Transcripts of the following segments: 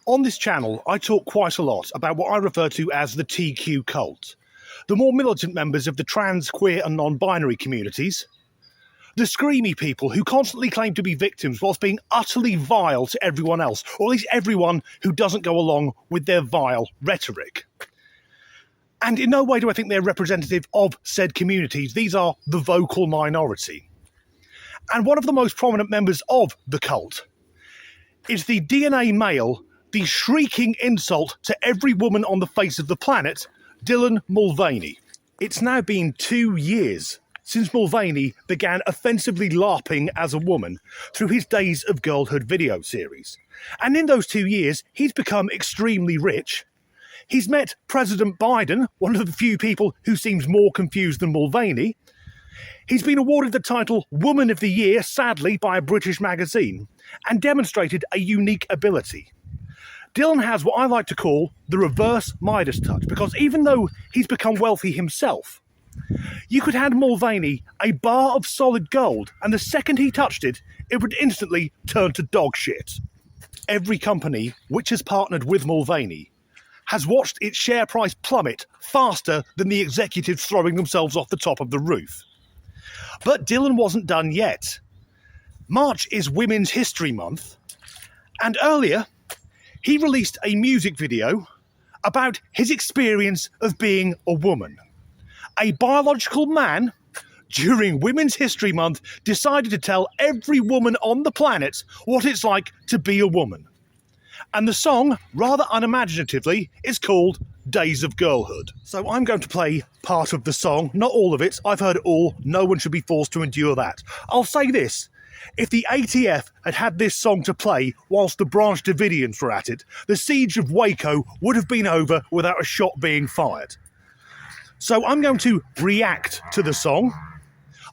On this channel, I talk quite a lot about what I refer to as the TQ cult, the more militant members of the trans, queer and non-binary communities, the screamy people who constantly claim to be victims whilst being utterly vile to everyone else, or at least everyone who doesn't go along with their vile rhetoric. And in no way do I think they're representative of said communities. These are the vocal minority. And one of the most prominent members of the cult is the DNA male, the shrieking insult to every woman on the face of the planet, Dylan Mulvaney. It's now been 2 years since Mulvaney began offensively LARPing as a woman through his Days of Girlhood video series. And in those 2 years, he's become extremely rich. He's met President Biden, one of the few people who seems more confused than Mulvaney. He's been awarded the title Woman of the Year, sadly, by a British magazine, and demonstrated a unique ability. Dylan has what I like to call the reverse Midas touch, because even though he's become wealthy himself, you could hand Mulvaney a bar of solid gold, and the second he touched it, it would instantly turn to dog shit. Every company which has partnered with Mulvaney has watched its share price plummet faster than the executives throwing themselves off the top of the roof. But Dylan wasn't done yet. March is Women's History Month, and earlier he released a music video about his experience of being a woman. A biological man, during Women's History Month, decided to tell every woman on the planet what it's like to be a woman. And the song, rather unimaginatively, is called Days of Girlhood. So I'm going to play part of the song, not all of it. I've heard it all. No one should be forced to endure that. I'll say this. If the ATF had had this song to play whilst the Branch Davidians were at it, the siege of Waco would have been over without a shot being fired. So I'm going to react to the song.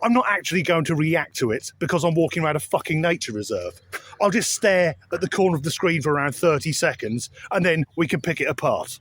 I'm not actually going to react to it because I'm walking around a fucking nature reserve. I'll just stare at the corner of the screen for around 30 seconds and then we can pick it apart.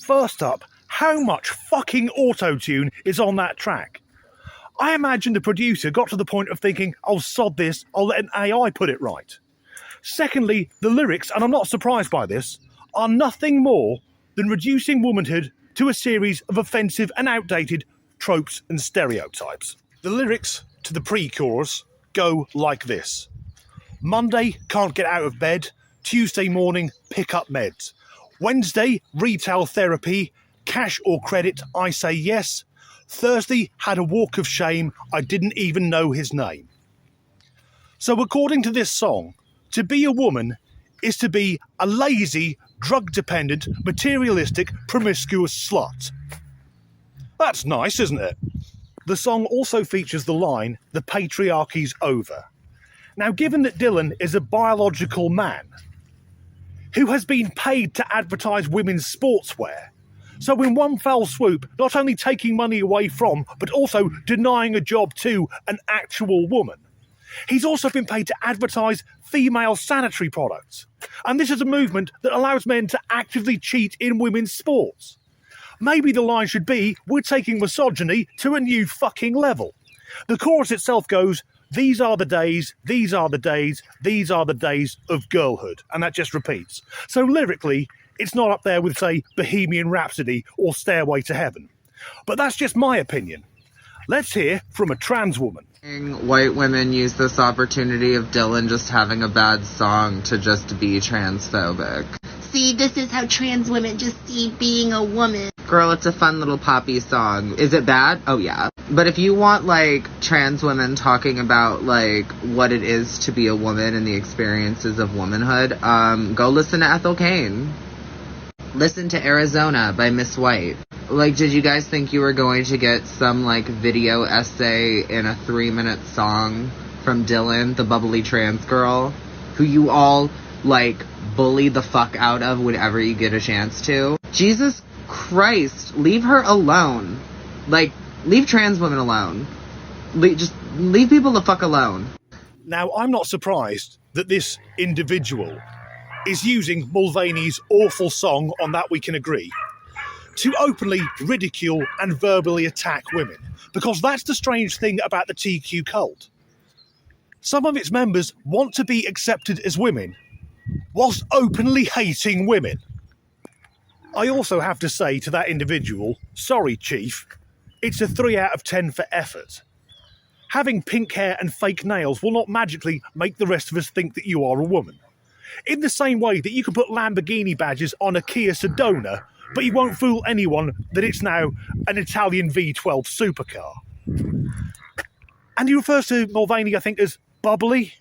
First up, how much fucking auto-tune is on that track? I imagine the producer got to the point of thinking, oh sod this, I'll let an AI put it right. Secondly, the lyrics, and I'm not surprised by this, are nothing more than reducing womanhood to a series of offensive and outdated tropes and stereotypes. The lyrics to the pre-chorus go like this. Monday, can't get out of bed. Tuesday morning, pick up meds. Wednesday, retail therapy, cash or credit, I say yes. Thursday, had a walk of shame, I didn't even know his name. So according to this song, to be a woman is to be a lazy, drug-dependent, materialistic, promiscuous slut. That's nice, isn't it? The song also features the line, the patriarchy's over. Now, given that Dylan is a biological man who has been paid to advertise women's sportswear, so in one fell swoop, not only taking money away from, but also denying a job to an actual woman, he's also been paid to advertise female sanitary products. And this is a movement that allows men to actively cheat in women's sports. Maybe the line should be, we're taking misogyny to a new fucking level. The chorus itself goes, these are the days, these are the days, these are the days of girlhood. And that just repeats. So lyrically, it's not up there with, say, Bohemian Rhapsody or Stairway to Heaven. But that's just my opinion. Let's hear from a trans woman. White women use this opportunity of Dylan just having a bad song to just be transphobic. See, this is how trans women just see being a woman. Girl, it's a fun little poppy song. Is it bad? Oh, yeah. But if you want, like, trans women talking about, like, what it is to be a woman and the experiences of womanhood, go listen to Ethel Cain. Listen to Arizona by Miss White. Like, did you guys think you were going to get some, like, video essay in a 3-minute song from Dylan, the bubbly trans girl? who you all, like, bully the fuck out of whenever you get a chance to. Jesus Christ, leave her alone. Like, leave trans women alone. Just leave people the fuck alone. Now, I'm not surprised that this individual is using Mulvaney's awful song On That We Can Agree to openly ridicule and verbally attack women, because that's the strange thing about the TQ cult. Some of its members want to be accepted as women, whilst openly hating women. I also have to say to that individual, sorry, Chief, it's a 3 out of 10 for effort. Having pink hair and fake nails will not magically make the rest of us think that you are a woman. In the same way that you can put Lamborghini badges on a Kia Sedona, but you won't fool anyone that it's now an Italian V12 supercar. And he refers to Mulvaney, I think, as bubbly.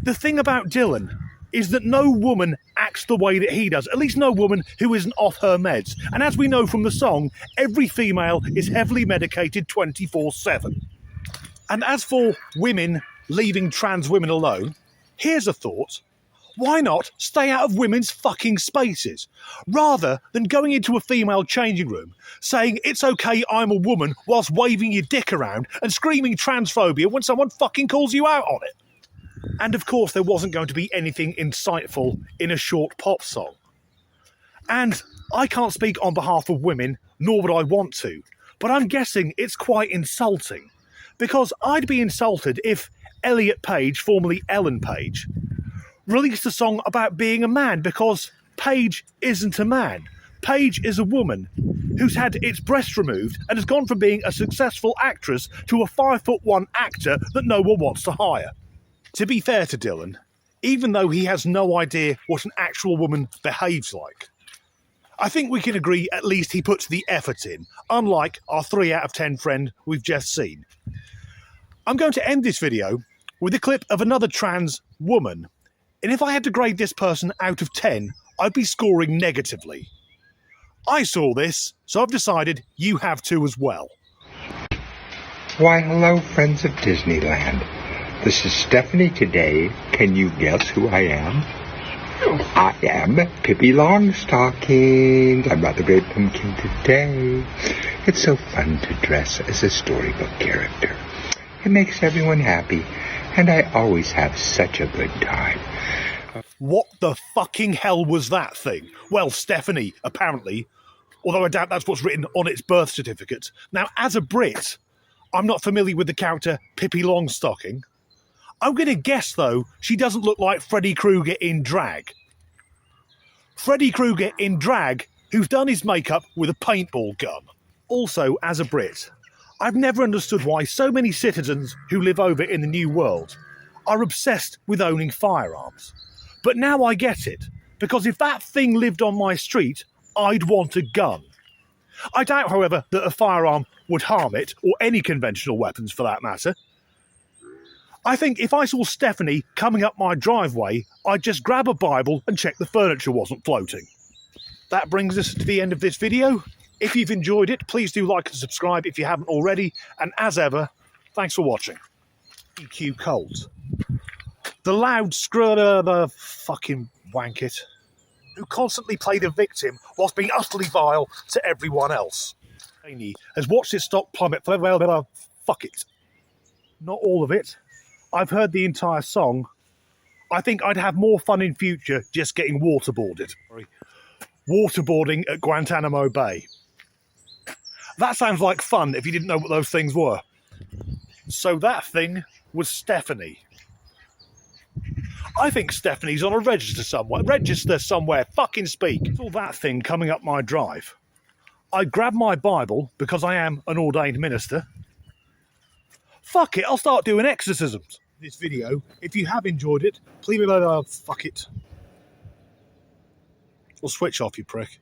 The thing about Dylan is that no woman acts the way that he does, at least no woman who isn't off her meds. And as we know from the song, every female is heavily medicated 24/7. And as for women leaving trans women alone, here's a thought. Why not stay out of women's fucking spaces? Rather than going into a female changing room, saying, it's okay, I'm a woman, whilst waving your dick around and screaming transphobia when someone fucking calls you out on it. And of course there wasn't going to be anything insightful in a short pop song. And I can't speak on behalf of women, nor would I want to, but I'm guessing it's quite insulting. Because I'd be insulted if Elliot Page, formerly Ellen Page, released a song about being a man, because Page isn't a man. Page is a woman who's had its breast removed and has gone from being a successful actress to a 5'1" actor that no one wants to hire. To be fair to Dylan, even though he has no idea what an actual woman behaves like, I think we can agree at least he puts the effort in, unlike our 3 out of 10 friend we've just seen. I'm going to end this video with a clip of another trans woman, and if I had to grade this person out of 10, I'd be scoring negatively. I saw this, so I've decided you have to as well. Why, hello, friends of Disneyland. This is Stephanie today. Can you guess who I am? I am Pippi Longstocking. I'm rather great pumpkin today. It's so fun to dress as a storybook character. It makes everyone happy, and I always have such a good time. What the fucking hell was that thing? Well, Stephanie, apparently, although I doubt that's what's written on its birth certificate. Now, as a Brit, I'm not familiar with the character Pippi Longstocking. I'm going to guess, though, she doesn't look like Freddy Krueger in drag. Freddy Krueger in drag, who's done his makeup with a paintball gun. Also, as a Brit, I've never understood why so many citizens who live over in the New World are obsessed with owning firearms. But now I get it, because if that thing lived on my street, I'd want a gun. I doubt, however, that a firearm would harm it, or any conventional weapons for that matter. I think if I saw Stephanie coming up my driveway, I'd just grab a Bible and check the furniture wasn't floating. That brings us to the end of this video. If you've enjoyed it, please do like and subscribe if you haven't already. And as ever, thanks for watching. EQ Cult. The loud screwed the fucking wankit who constantly play the victim whilst being utterly vile to everyone else. Mulvaney has watched his stock plummet. Fuck it. Not all of it. I've heard the entire song. I think I'd have more fun in future just getting waterboarded. Waterboarding at Guantanamo Bay. That sounds like fun if you didn't know what those things were. So that thing was Stephanie. I think Stephanie's on a register somewhere. Fucking speak. It's all that thing coming up my drive. I grab my Bible because I am an ordained minister. Fuck it, I'll start doing exorcisms. This video, if you have enjoyed it, please fuck it. Or switch off, you prick.